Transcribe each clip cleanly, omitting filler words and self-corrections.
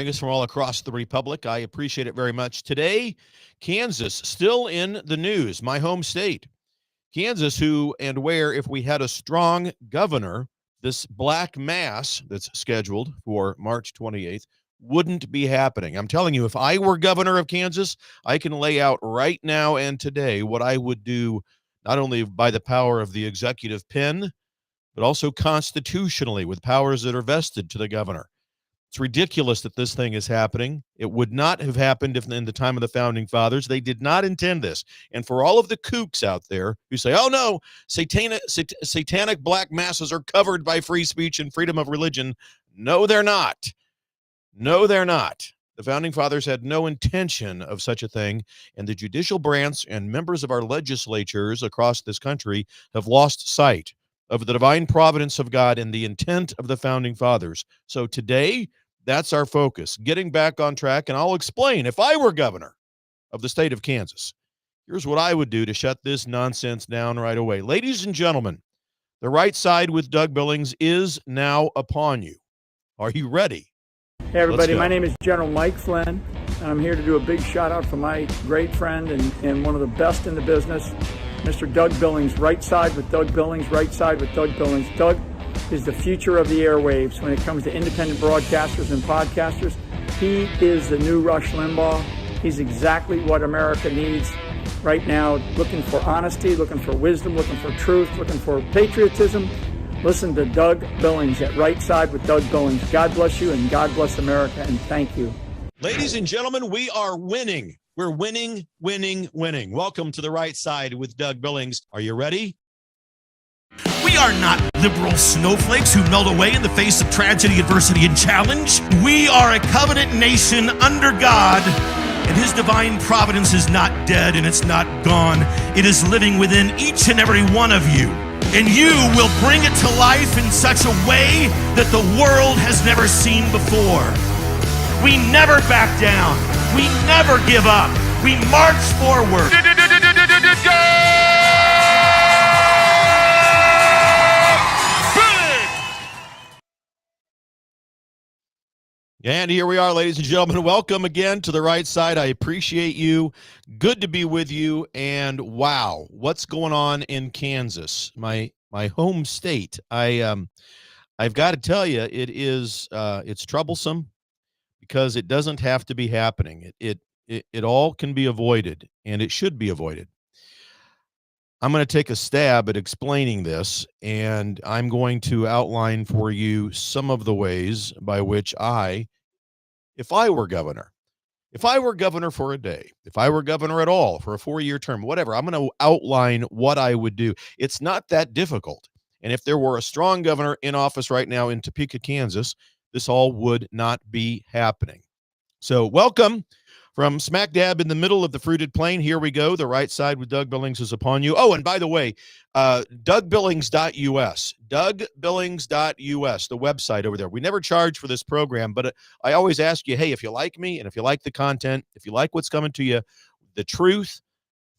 Us from all across the Republic. I appreciate it very much. Today, Kansas still in the news, my home state. Kansas, who and where, if we had a strong governor, this black mass that's scheduled for March 28th wouldn't be happening. I'm telling you, if I were governor of Kansas, I can lay out right now and today what I would do, not only by the power of the executive pen, but also constitutionally with powers that are vested to the governor. It's ridiculous that this thing is happening. It would not have happened if in the time of the founding fathers. They did not intend this. And for all of the kooks out there who say, oh no, satanic black masses are covered by free speech and freedom of religion. No, they're not. No, they're not. The founding fathers had no intention of such a thing, and the judicial branch and members of our legislatures across this country have lost sight of the divine providence of God and the intent of the founding fathers. So today, that's our focus, getting back on track, and I'll explain. If I were governor of the state of Kansas, here's what I would do to shut this nonsense down right away. Ladies and gentlemen, the right side with Doug Billings is now upon you. Are you ready? Hey everybody, my name is General Mike Flynn, and I'm here to do a big shout out for my great friend and one of the best in the business, Mr. Doug Billings. Right side with Doug Billings, right side with Doug Billings. Doug is the future of the airwaves when it comes to independent broadcasters and podcasters. He is the new Rush Limbaugh. He's exactly what America needs right now, looking for honesty, looking for wisdom, looking for truth, looking for patriotism. Listen to Doug Billings at Right Side with Doug Billings. God bless you and God bless America, and thank you. Ladies and gentlemen, we are winning. We're winning, winning, winning. Welcome to the Right Side with Doug Billings. Are you ready? We are not liberal snowflakes who melt away in the face of tragedy, adversity, and challenge. We are a covenant nation under God, and His divine providence is not dead and it's not gone. It is living within each and every one of you. And you will bring it to life in such a way that the world has never seen before. We never back down. We never give up. We march forward. And here we are, ladies and gentlemen. Welcome again to the Right Side. I appreciate you. Good to be with you. And wow, what's going on in Kansas, my home state? I've got to tell you, it's troublesome because it doesn't have to be happening. It all can be avoided, and it should be avoided. I'm going to take a stab at explaining this, and I'm going to outline for you some of the ways by which if I were governor for a day, if I were governor at all for a 4-year term, whatever, I'm going to outline what I would do. It's not that difficult. And if there were a strong governor in office right now in Topeka, Kansas, this all would not be happening. So welcome. From smack dab in the middle of the fruited plain, here we go. The Right Side with Doug Billings is upon you. Oh, and by the way, DougBillings.us, DougBillings.us, the website over there. We never charge for this program, but I always ask you, hey, if you like me and if you like the content, if you like what's coming to you, the truth,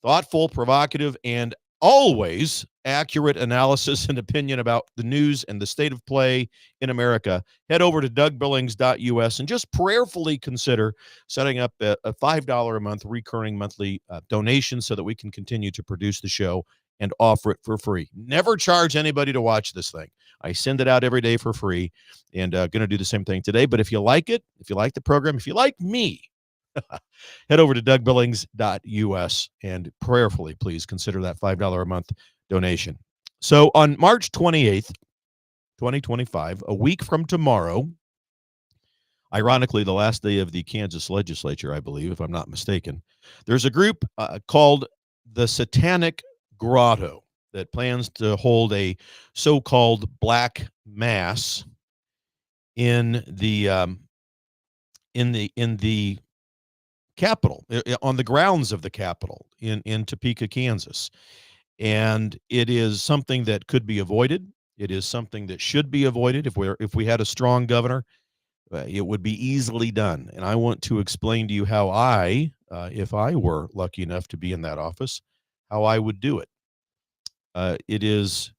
thoughtful, provocative, and always accurate analysis and opinion about the news and the state of play in America, head over to DougBillings.us and just prayerfully consider setting up a $5 a month recurring monthly donation so that we can continue to produce the show and offer it for free. Never charge anybody to watch this thing. I send it out every day for free, and going to do the same thing today. But if you like it, if you like the program, if you like me, head over to DougBillings.us and prayerfully, please consider that $5 a month donation. So on March 28th, 2025, a week from tomorrow, ironically, the last day of the Kansas legislature, I believe, if I'm not mistaken, there's a group called the Satanic Grotto that plans to hold a so-called black mass in the Capitol, on the grounds of the Capitol in Topeka, Kansas. And it is something that could be avoided. It is something that should be avoided. If we had a strong governor, it would be easily done. And I want to explain to you how if I were lucky enough to be in that office, how I would do it. It is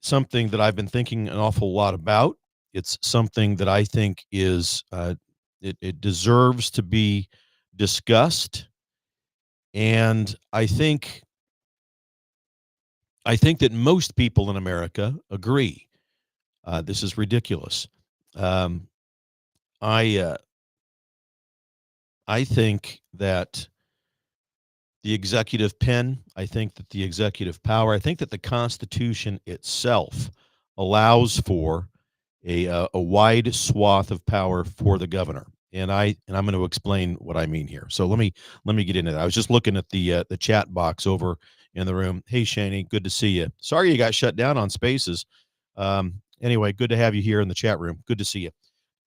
something that I've been thinking an awful lot about. It's something that I think is It deserves to be discussed. And I think that most people in America agree. This is ridiculous. I think that the executive pen, I think that the executive power, I think that the Constitution itself allows for a wide swath of power for the governor. And I'm going to explain what I mean here. So let me get into that. I was just looking at the chat box over in the room. Hey, Shani, good to see you. Sorry you got shut down on Spaces. Anyway, good to have you here in the chat room. Good to see you.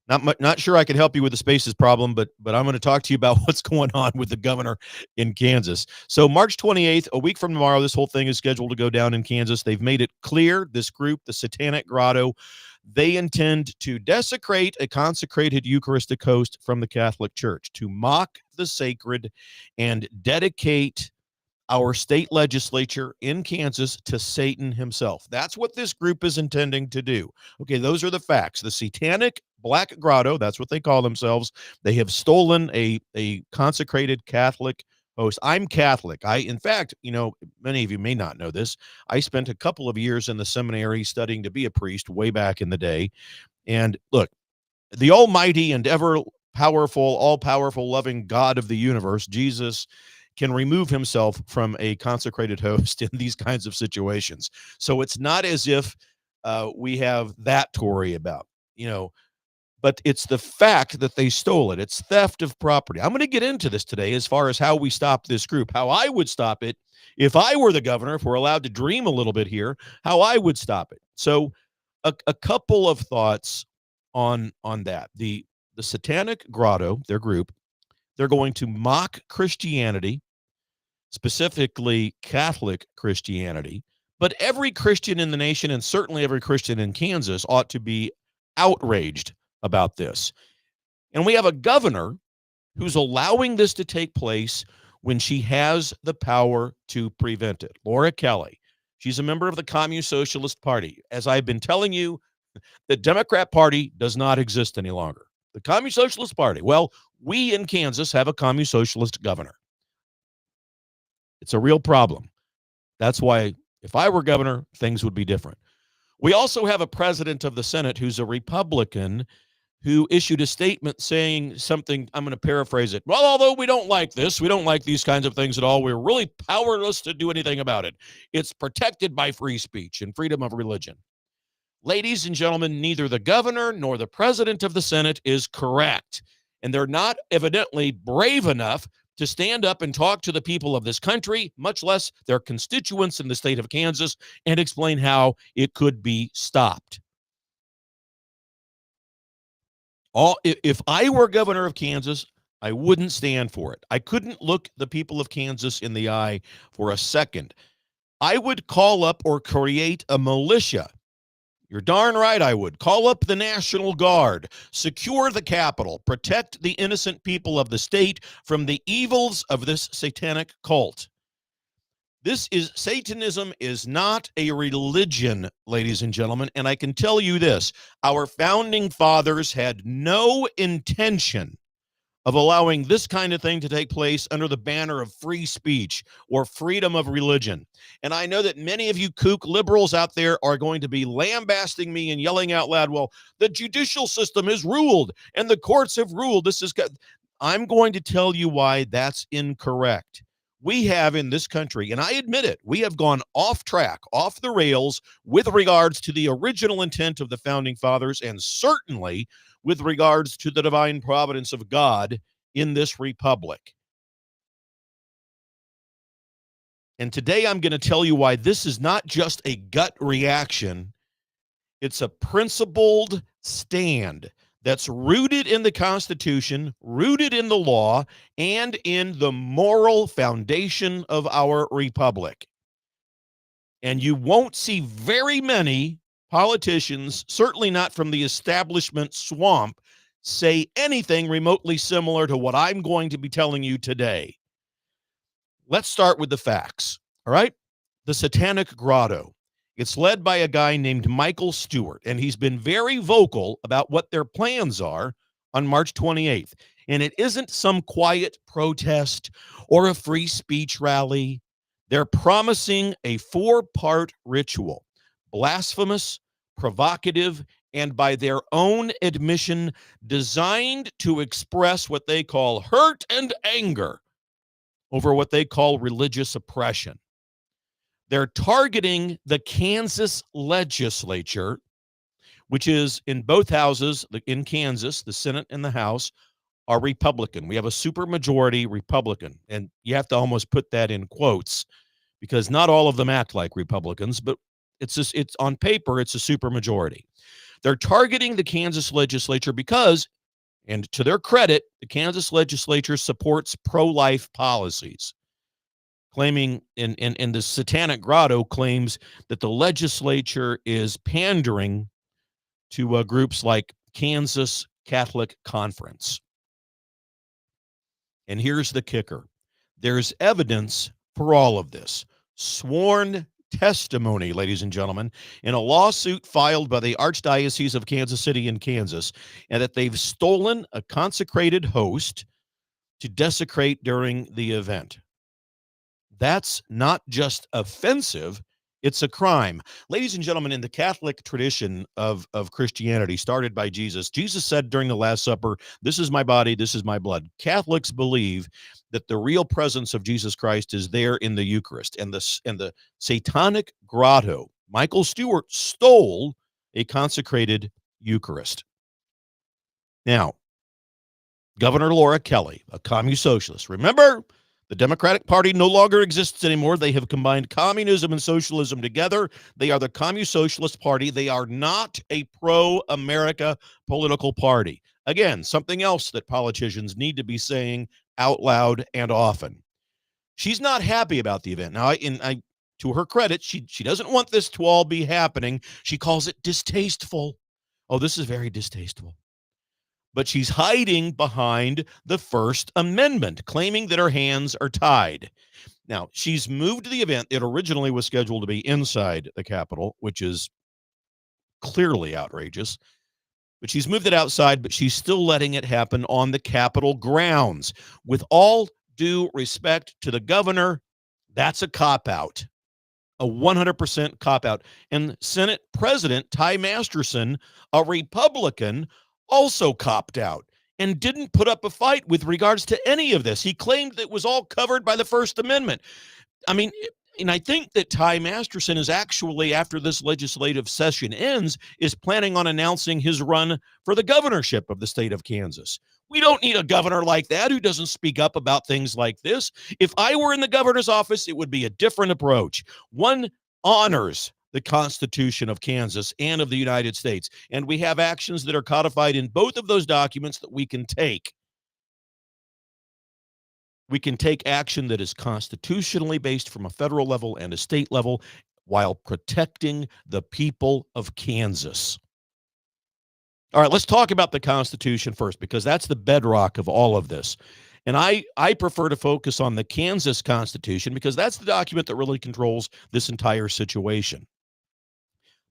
Not sure I can help you with the Spaces problem, but I'm going to talk to you about what's going on with the governor in Kansas. So March 28th, a week from tomorrow, this whole thing is scheduled to go down in Kansas. They've made it clear, this group, the Satanic Grotto, they intend to desecrate a consecrated Eucharistic host from the Catholic Church, to mock the sacred and dedicate our state legislature in Kansas to Satan himself. That's what this group is intending to do. Okay, those are the facts. The Satanic Black Grotto, that's what they call themselves. They have stolen a consecrated Catholic host. I'm Catholic. In fact, many of you may not know this. I spent a couple of years in the seminary studying to be a priest way back in the day. And look, the almighty and ever powerful, all-powerful, loving God of the universe, Jesus, can remove himself from a consecrated host in these kinds of situations. So it's not as if we have that to worry about, but it's the fact that they stole it. It's theft of property. I'm going to get into this today as far as how we stop this group, how I would stop it if I were the governor, if we're allowed to dream a little bit here, how I would stop it. So a couple of thoughts on that. The Satanic Grotto, their group, they're going to mock Christianity, specifically Catholic Christianity, but every Christian in the nation, and certainly every Christian in Kansas, ought to be outraged about this. And we have a governor who's allowing this to take place when she has the power to prevent it. Laura Kelly, she's a member of the Communist Socialist Party. As I've been telling you, the Democrat Party does not exist any longer. The Communist Socialist Party, well, we in Kansas have a Communist Socialist governor. It's a real problem. That's why if I were governor, things would be different. We also have a president of the Senate who's a Republican who issued a statement saying something, I'm going to paraphrase it. Well, although we don't like this, we don't like these kinds of things at all, we're really powerless to do anything about it. It's protected by free speech and freedom of religion. Ladies and gentlemen, neither the governor nor the president of the Senate is correct. And they're not evidently brave enough to stand up and talk to the people of this country, much less their constituents in the state of Kansas, and explain how it could be stopped. If I were governor of Kansas, I wouldn't stand for it. I couldn't look the people of Kansas in the eye for a second. I would call up or create a militia. You're darn right I would. Call up the National Guard, secure the Capitol, protect the innocent people of the state from the evils of this satanic cult. Satanism is not a religion, ladies and gentlemen, and I can tell you this, our founding fathers had no intention of allowing this kind of thing to take place under the banner of free speech or freedom of religion. And I know that many of you kook liberals out there are going to be lambasting me and yelling out loud, well, the judicial system is ruled and the courts have ruled. I'm going to tell you why that's incorrect. We have in this country, and I admit it, we have gone off track, off the rails with regards to the original intent of the founding fathers, and certainly with regards to the divine providence of God in this republic. And today I'm going to tell you why this is not just a gut reaction. It's a principled stand that's rooted in the Constitution, rooted in the law, and in the moral foundation of our republic. And you won't see very many politicians, certainly not from the establishment swamp, say anything remotely similar to what I'm going to be telling you today. Let's start with the facts, all right? The Satanic Grotto. It's led by a guy named Michael Stewart, and he's been very vocal about what their plans are on March 28th. And it isn't some quiet protest or a free speech rally. They're promising a 4-part ritual: blasphemous, provocative, and by their own admission, designed to express what they call hurt and anger over what they call religious oppression. They're targeting the Kansas legislature, which is in both houses in Kansas, the Senate and the House, are Republican. We have a supermajority Republican, and you have to almost put that in quotes because not all of them act like Republicans, but it's on paper, it's a supermajority. They're targeting the Kansas legislature because, and to their credit, the Kansas legislature supports pro-life policies, claiming in the Satanic Grotto claims that the legislature is pandering to groups like Kansas Catholic Conference. And here's the kicker. There's evidence for all of this. Sworn testimony, ladies and gentlemen, in a lawsuit filed by the Archdiocese of Kansas City in Kansas, and that they've stolen a consecrated host to desecrate during the event. That's not just offensive, it's a crime. Ladies and gentlemen, in the Catholic tradition of Christianity started by Jesus, Jesus said during the Last Supper, "This is my body, this is my blood." Catholics believe that the real presence of Jesus Christ is there in the Eucharist. And the Satanic Grotto, Michael Stewart stole a consecrated Eucharist. Now, Governor Laura Kelly, a commie socialist. Remember, the Democratic Party no longer exists anymore. They have combined communism and socialism together. They are the Commie Socialist Party. They are not a pro-America political party. Again, something else that politicians need to be saying out loud and often. She's not happy about the event. Now, to her credit, she doesn't want this to all be happening. She calls it distasteful. Oh, this is very distasteful. But she's hiding behind the First Amendment, claiming that her hands are tied. Now, she's moved the event. It originally was scheduled to be inside the Capitol, which is clearly outrageous. But she's moved it outside, but she's still letting it happen on the Capitol grounds. With all due respect to the governor, that's a cop-out, a 100% cop-out. And Senate President Ty Masterson, a Republican, also copped out and didn't put up a fight with regards to any of this. He claimed that it was all covered by the First Amendment. I mean, and I think that Ty Masterson is actually, after this legislative session ends, is planning on announcing his run for the governorship of the state of Kansas. We don't need a governor like that who doesn't speak up about things like this. If I were in the governor's office, it would be a different approach. One honors the Constitution of Kansas and of the United States. And we have actions that are codified in both of those documents that we can take. We can take action that is constitutionally based from a federal level and a state level while protecting the people of Kansas. All right, let's talk about the Constitution first, because that's the bedrock of all of this. And I prefer to focus on the Kansas Constitution because that's the document that really controls this entire situation.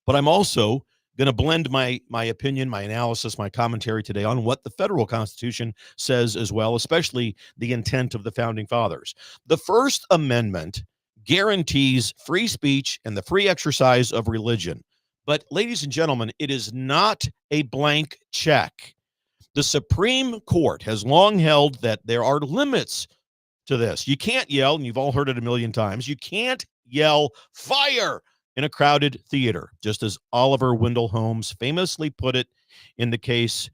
But I'm also going to blend my opinion, my analysis, my commentary today on what the federal Constitution says as well, especially the intent of the Founding Fathers. The First Amendment guarantees free speech and the free exercise of religion. But, ladies and gentlemen, it is not a blank check. The Supreme Court has long held that there are limits to this. You can't yell, and you've all heard it a million times, you can't yell "fire" in a crowded theater, just as Oliver Wendell Holmes famously put it in the case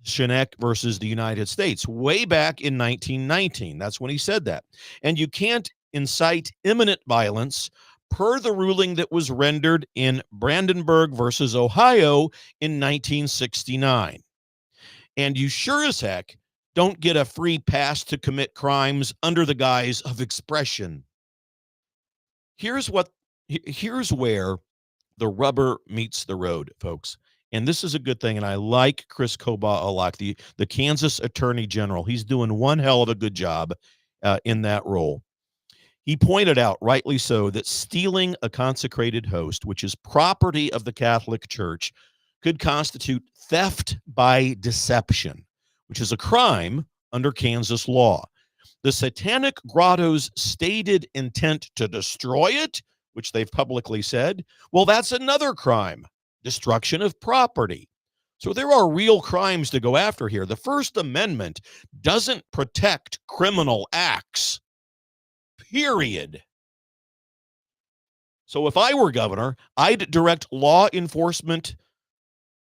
Shinek versus the United States way back in 1919. That's when he said that. And you can't incite imminent violence per the ruling that was rendered in Brandenburg versus Ohio in 1969. And you sure as heck don't get a free pass to commit crimes under the guise of expression. Here's where the rubber meets the road, folks. And this is a good thing. And I like Chris Koba a lot, the Kansas Attorney General. He's doing one hell of a good job in that role. He pointed out, rightly so, that stealing a consecrated host, which is property of the Catholic Church, could constitute theft by deception, which is a crime under Kansas law. The Satanic Grotto's stated intent to destroy it, which they've publicly said, well, that's another crime, destruction of property. So there are real crimes to go after here. The First Amendment doesn't protect criminal acts, period. So if I were governor, I'd direct law enforcement,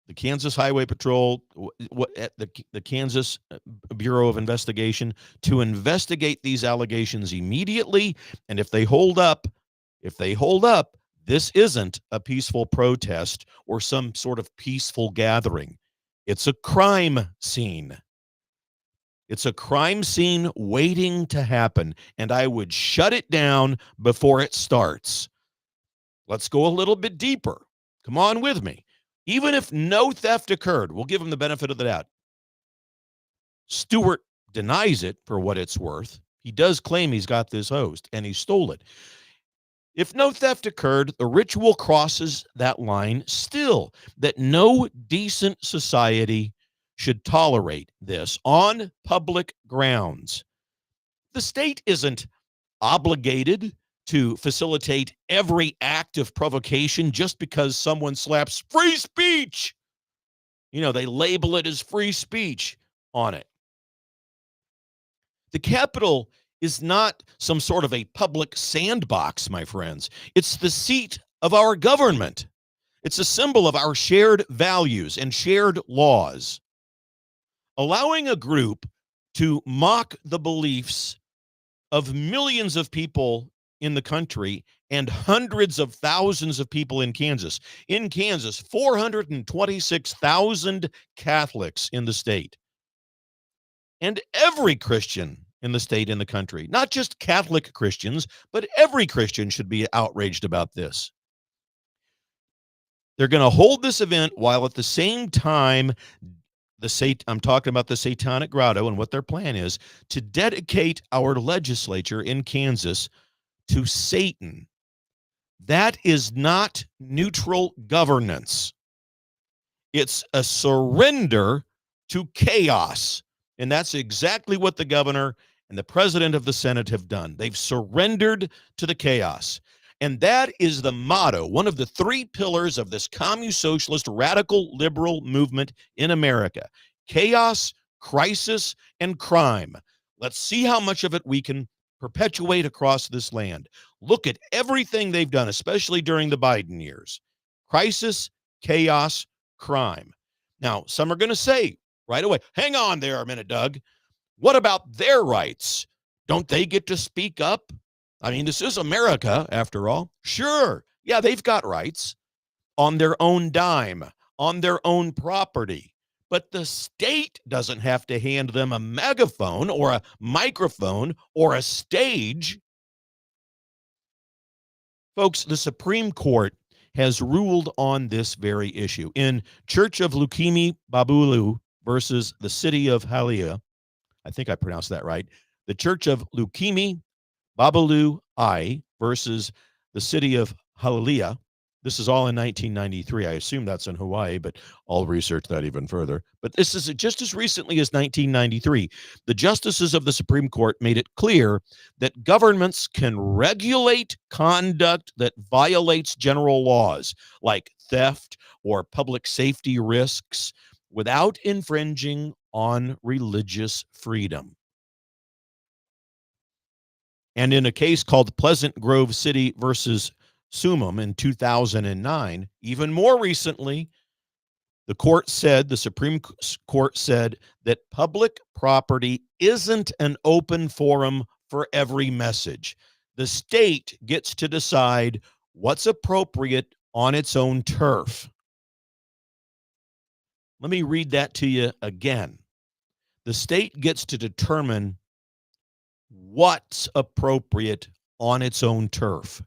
the Kansas Highway Patrol, the Kansas Bureau of Investigation, to investigate these allegations immediately. And if they hold up, this isn't a peaceful protest or some sort of peaceful gathering. It's a crime scene. It's a crime scene waiting to happen, and I would shut it down before it starts. Let's go a little bit deeper. Come on with me. Even if no theft occurred, we'll give him the benefit of the doubt. Stewart denies it for what it's worth. He does claim he's got this host, and he stole it. If no theft occurred, the ritual crosses that line still, that no decent society should tolerate this on public grounds. The state isn't obligated to facilitate every act of provocation just because someone slaps free speech. You know, they label it as free speech on it. The Capitol is not some sort of a public sandbox, my friends. It's the seat of our government. It's a symbol of our shared values and shared laws. Allowing a group to mock the beliefs of millions of people in the country and hundreds of thousands of people in Kansas. In Kansas, 426,000 Catholics in the state. And every Christian in the state, in the country, not just Catholic Christians, but every Christian should be outraged about this. They're going to hold this event while at the same time, I'm talking about the Satanic Grotto and what their plan is to dedicate our legislature in Kansas to Satan. That is not neutral governance. It's a surrender to chaos. And that's exactly what the governor and the president of the Senate have done. They've surrendered to the chaos. And that is the motto, one of the three pillars of this communist-socialist radical liberal movement in America: chaos, crisis, and crime. Let's see how much of it we can perpetuate across this land. Look at everything they've done, especially during the Biden years. Crisis, chaos, crime. Now, some are going to say right away, hang on there a minute, Doug. What about their rights? Don't they get to speak up? I mean, this is America, after all. Sure. Yeah, they've got rights on their own dime, on their own property. But the state doesn't have to hand them a megaphone or a microphone or a stage. Folks, the Supreme Court has ruled on this very issue. In Church of Lukemi Babulu versus the City of Halia, I think I pronounced that right, the Church of Lukemi Babulu I versus the City of Halia. This is all in 1993. I assume that's in Hawaii, but I'll research that even further. But this is just as recently as 1993. The justices of the Supreme Court made it clear that governments can regulate conduct that violates general laws, like theft or public safety risks, without infringing on religious freedom. And in a case called Pleasant Grove City versus Sumum in 2009, even more recently, the Supreme Court said that public property isn't an open forum for every message. The state gets to decide what's appropriate on its own turf. Let me read that to you again. The state gets to determine what's appropriate on its own turf.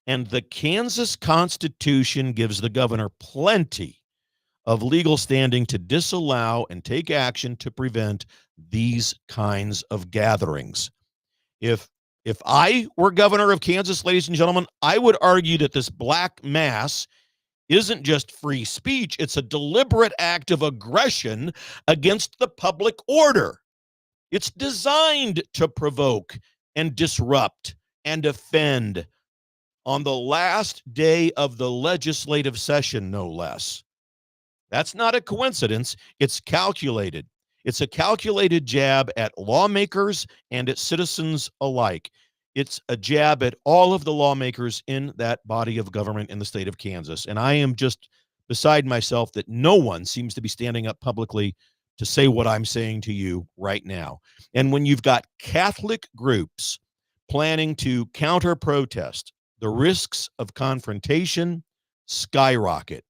And the Kansas Constitution gives the governor plenty of legal standing to disallow and take action to prevent these kinds of gatherings. If I were governor of Kansas, ladies and gentlemen, I would argue that this black mass isn't just free speech, it's a deliberate act of aggression against the public order. It's designed to provoke and disrupt and offend on the last day of the legislative session, no less. That's not a coincidence. It's calculated. It's a calculated jab at lawmakers and at citizens alike. It's a jab at all of the lawmakers in that body of government in the state of Kansas. And I am just beside myself that no one seems to be standing up publicly to say what I'm saying to you right now. And when you've got Catholic groups planning to counter protest, the risks of confrontation skyrocket.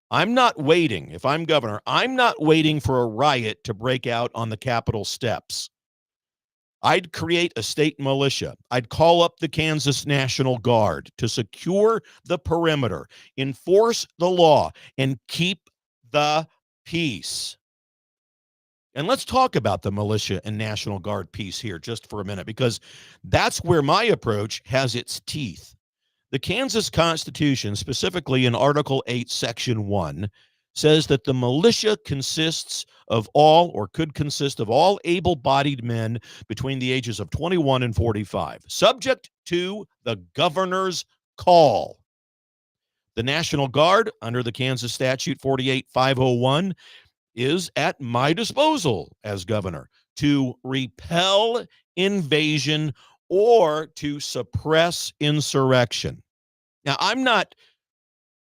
I'm not waiting, if I'm governor, I'm not waiting for a riot to break out on the Capitol steps. I'd create a state militia. I'd call up the Kansas National Guard to secure the perimeter, enforce the law, and keep the peace. And let's talk about the militia and National Guard piece here just for a minute, because that's where my approach has its teeth. The Kansas Constitution, specifically in Article 8, Section 1, says that the militia consists of all, or could consist of all, able-bodied men between the ages of 21 and 45, subject to the governor's call. The National Guard, under the Kansas Statute 48501, is at my disposal as governor to repel invasion or to suppress insurrection. Now, I'm not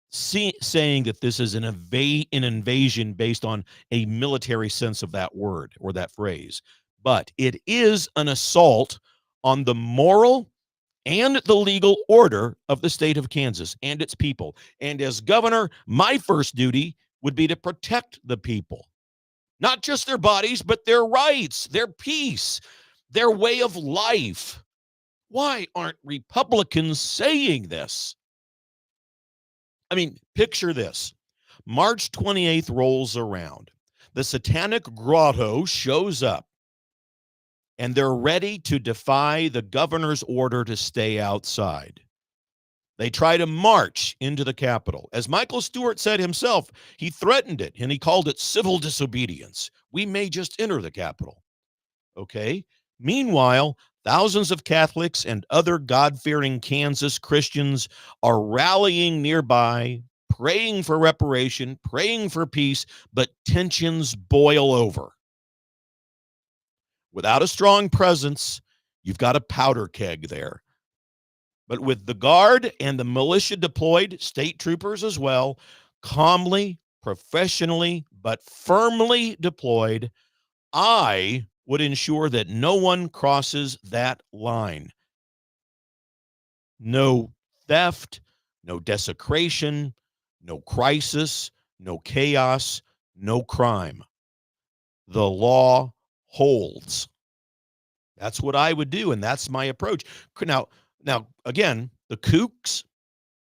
saying that this is an invasion based on a military sense of that word or that phrase, but it is an assault on the moral and the legal order of the state of Kansas and its people. And as governor, my first duty would be to protect the people, not just their bodies, but their rights, their peace, their way of life. Why aren't Republicans saying this? I mean, picture this. March 28th rolls around. The Satanic Grotto shows up, and they're ready to defy the governor's order to stay outside. They try to march into the Capitol. As Michael Stewart said himself, he threatened it, and he called it civil disobedience. We may just enter the Capitol. Okay? Meanwhile, thousands of Catholics and other God-fearing Kansas Christians are rallying nearby, praying for reparation, praying for peace, but tensions boil over. Without a strong presence, you've got a powder keg there. But with the Guard and the militia deployed, state troopers as well, calmly, professionally, but firmly deployed, I would ensure that no one crosses that line. No theft, no desecration, no crisis, no chaos, no crime. The law holds. That's what I would do, and that's my approach. Now, again, the kooks,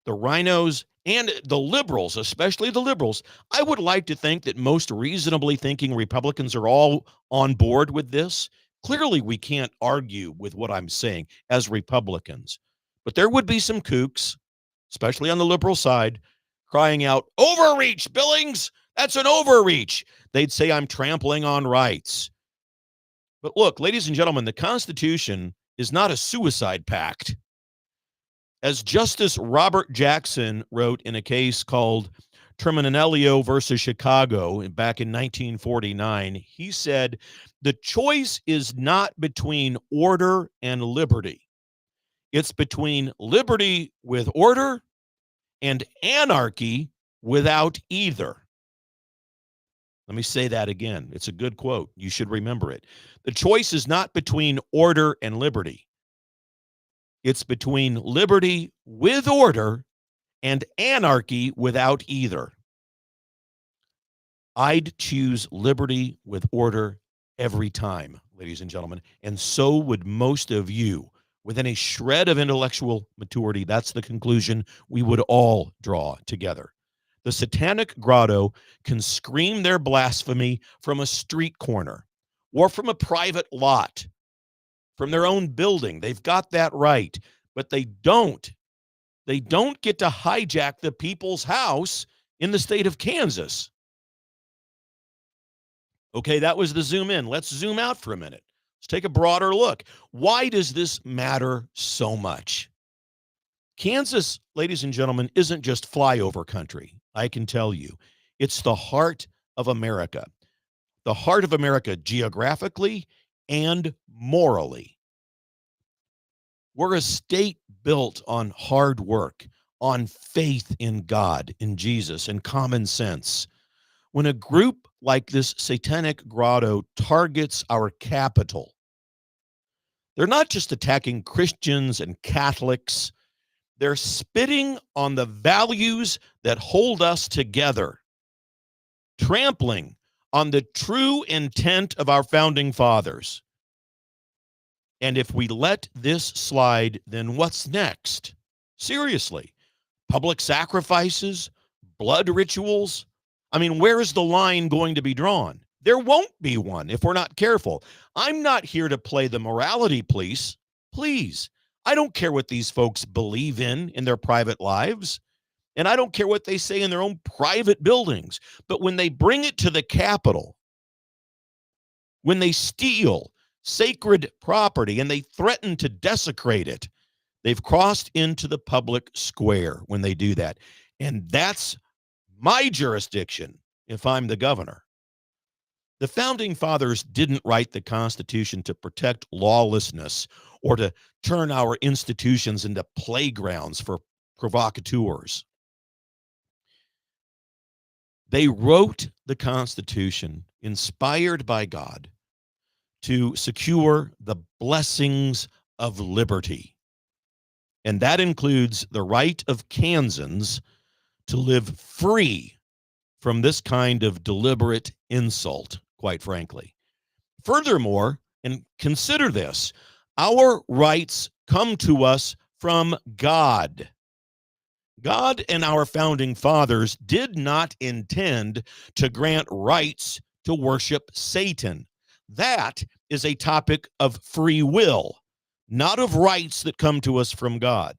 the rhinos, and the liberals, especially the liberals, I would like to think that most reasonably thinking Republicans are all on board with this. Clearly, we can't argue with what I'm saying as Republicans. But there would be some kooks, especially on the liberal side, crying out, "Overreach, Billings! That's an overreach!" They'd say I'm trampling on rights. But look, ladies and gentlemen, the Constitution is not a suicide pact. As Justice Robert Jackson wrote in a case called Terminelio versus Chicago back in 1949, he said, the choice is not between order and liberty. It's between liberty with order and anarchy without either. Let me say that again. It's a good quote. You should remember it. The choice is not between order and liberty. It's between liberty with order and anarchy without either. I'd choose liberty with order every time, ladies and gentlemen, and so would most of you. Within a shred of intellectual maturity, that's the conclusion we would all draw together. The Satanic Grotto can scream their blasphemy from a street corner or from a private lot, from their own building. They've got that right, but they don't They don't get to hijack the people's house in the state of Kansas. Okay, that was the zoom in. Let's zoom out for a minute. Let's take a broader look. Why does this matter so much? Kansas, ladies and gentlemen, isn't just flyover country. I can tell you. It's the heart of America. The heart of America geographically and morally. We're a state built on hard work, on faith in God, in Jesus, and common sense. When a group like this satanic grotto targets our capital, they're not just attacking Christians and Catholics. They're spitting on the values that hold us together, trampling on the true intent of our founding fathers. And if we let this slide, then what's next? Seriously, public sacrifices, blood rituals. I mean, where is the line going to be drawn? There won't be one if we're not careful. I'm not here to play the morality police. Please, I don't care what these folks believe in their private lives. And I don't care what they say in their own private buildings. But when they bring it to the Capitol, when they steal sacred property and they threaten to desecrate it, they've crossed into the public square when they do that. And that's my jurisdiction if I'm the governor. The founding fathers didn't write the Constitution to protect lawlessness or to turn our institutions into playgrounds for provocateurs. They wrote the Constitution inspired by God to secure the blessings of liberty. And that includes the right of Kansans to live free from this kind of deliberate insult, quite frankly. Furthermore, and consider this, our rights come to us from God. God and our founding fathers did not intend to grant rights to worship Satan. That is a topic of free will, not of rights that come to us from God.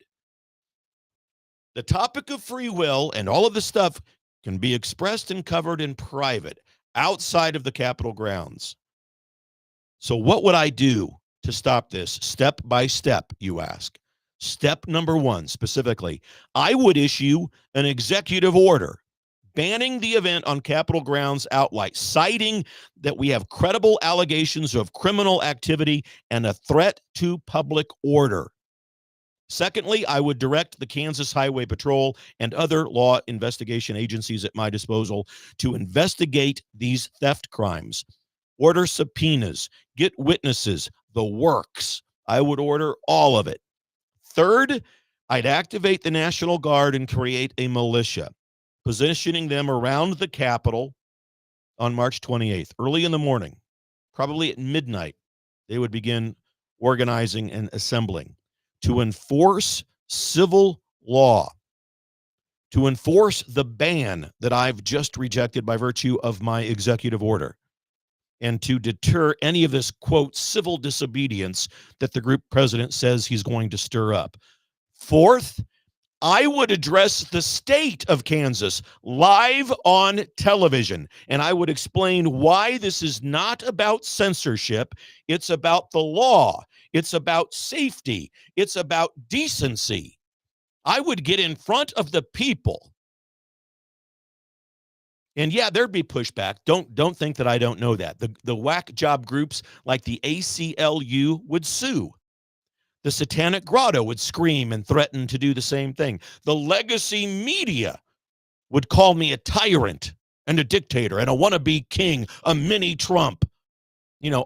The topic of free will and all of this stuff can be expressed and covered in private, outside of the Capitol grounds. So what would I do to stop this step by step, you ask? Step number one, specifically, I would issue an executive order banning the event on Capitol grounds outright, citing that we have credible allegations of criminal activity and a threat to public order. Secondly, I would direct the Kansas Highway Patrol and other law investigation agencies at my disposal to investigate these theft crimes, order subpoenas, get witnesses, the works. I would order all of it. Third, I'd activate the National Guard and create a militia, positioning them around the Capitol on March 28th, early in the morning, probably at midnight. They would begin organizing and assembling to enforce civil law, to enforce the ban that I've just rejected by virtue of my executive order, and to deter any of this, quote, civil disobedience that the group president says he's going to stir up. Fourth, I would address the state of Kansas live on television, and I would explain why this is not about censorship. It's about the law. It's about safety. It's about decency. I would get in front of the people. And yeah, there'd be pushback. Don't think that I don't know that. The whack job groups like the ACLU would sue. The Satanic Grotto would scream and threaten to do the same thing. The legacy media would call me a tyrant and a dictator and a wannabe king, a mini Trump,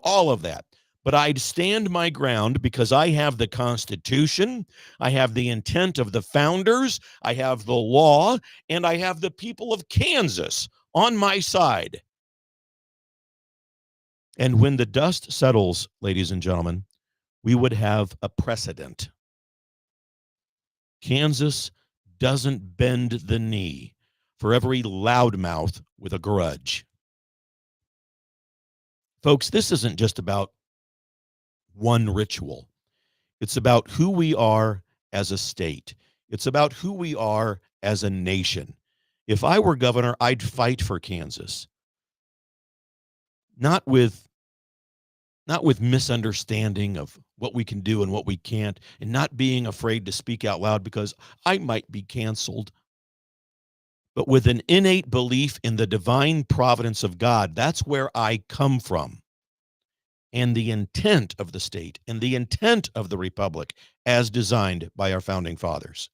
all of that. But I'd stand my ground because I have the Constitution, I have the intent of the founders, I have the law, and I have the people of Kansas on my side. And when the dust settles, ladies and gentlemen, we would have a precedent. Kansas doesn't bend the knee for every loudmouth with a grudge. Folks, this isn't just about one ritual. It's about who we are as a state. It's about who we are as a nation. If I were governor, I'd fight for Kansas. Not with misunderstanding of what we can do and what we can't, and not being afraid to speak out loud because I might be canceled, but with an innate belief in the divine providence of God. That's where I come from. And the intent of the state and the intent of the republic as designed by our founding fathers.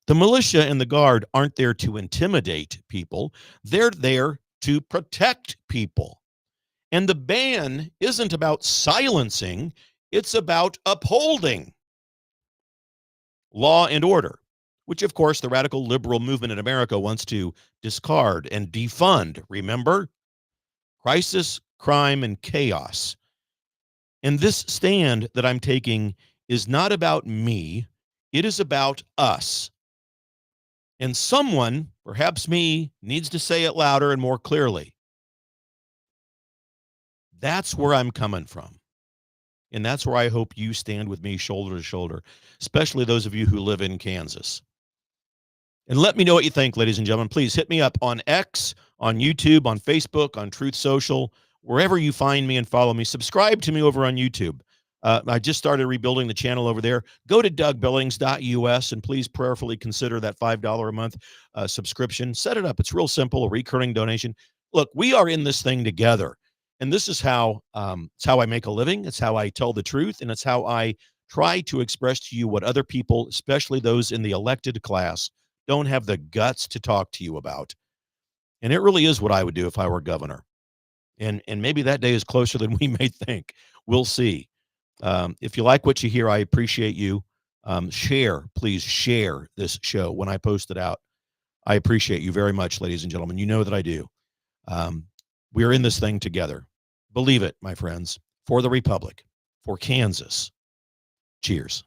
The militia and the guard aren't there to intimidate people. They're there to protect people. And the ban isn't about silencing, it's about upholding law and order, which, of course, the radical liberal movement in America wants to discard and defund. Remember? Crisis, crime, and chaos. And this stand that I'm taking is not about me, it is about us. And someone, perhaps me, needs to say it louder and more clearly. That's where I'm coming from. And that's where I hope you stand with me shoulder to shoulder, especially those of you who live in Kansas. And let me know what you think, ladies and gentlemen. Please hit me up on X, on YouTube, on Facebook, on Truth Social, wherever you find me and follow me. Subscribe to me over on YouTube. I just started rebuilding the channel over there. Go to DougBillings.us and please prayerfully consider that $5 a month subscription. Set it up. It's real simple, a recurring donation. Look, we are in this thing together. And this is how it's how I make a living. It's how I tell the truth. And it's how I try to express to you what other people, especially those in the elected class, don't have the guts to talk to you about. And it really is what I would do if I were governor. And maybe that day is closer than we may think. We'll see. If you like what you hear, I appreciate you. Please share this show when I post it out. I appreciate you very much, ladies and gentlemen. You know that I do. We are in this thing together. Believe it, my friends, for the Republic, for Kansas. Cheers.